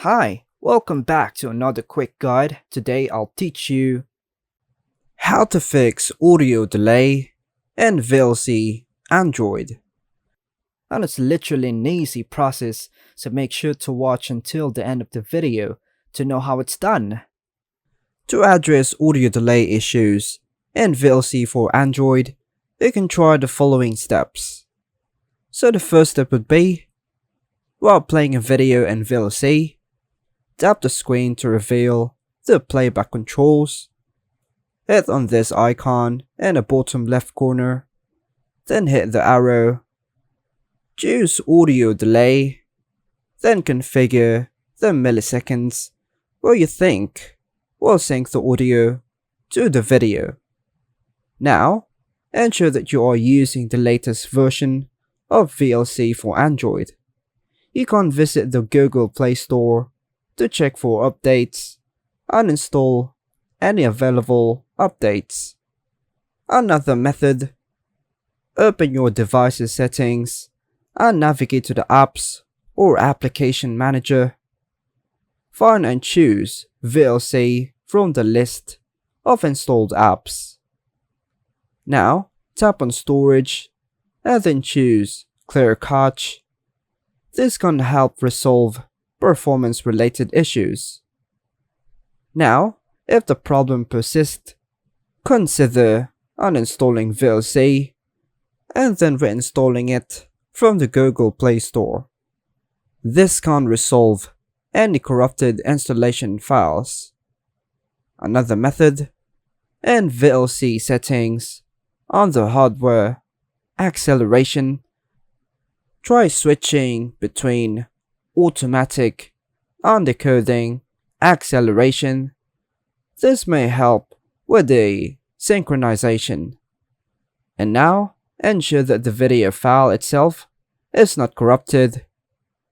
Hi, welcome back to another quick guide. Today I'll teach you how to fix audio delay in VLC Android. And it's literally an easy process, so make sure to watch until the end of the video to know how it's done. To address audio delay issues in VLC for Android, you can try the following steps. So the first step would be, while playing a video in VLC, tap the screen to reveal the playback controls. Hit on this icon in the bottom left corner, then hit the arrow. Choose audio delay, then configure the milliseconds where you think will sync the audio to the video. Now, ensure that you are using the latest version of VLC for Android. You can visit the Google Play Store to check for updates and install any available updates. Another method, open your device's settings and navigate to the Apps or Application Manager. Find and choose VLC from the list of installed apps. Now, tap on Storage and then choose Clear Cache. This can help resolve performance-related issues. Now, if the problem persists, consider uninstalling VLC and then reinstalling it from the Google Play Store. This can resolve any corrupted installation files. Another method, in VLC settings, under hardware acceleration, try switching between automatic and decoding acceleration. This may help with the synchronization. And now, ensure that the video file itself is not corrupted.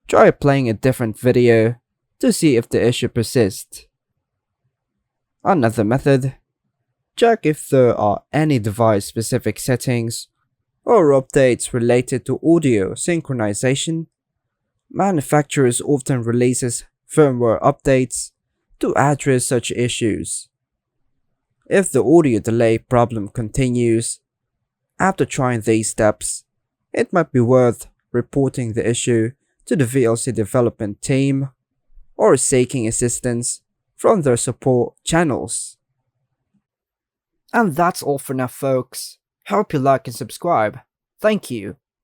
Try playing a different video to see if the issue persists. Another method, check if there are any device-specific settings or updates related to audio synchronization. Manufacturers often release firmware updates to address such issues. If the audio delay problem continues, after trying these steps, it might be worth reporting the issue to the VLC development team or seeking assistance from their support channels. And that's all for now, folks. Hope you like and subscribe. Thank you.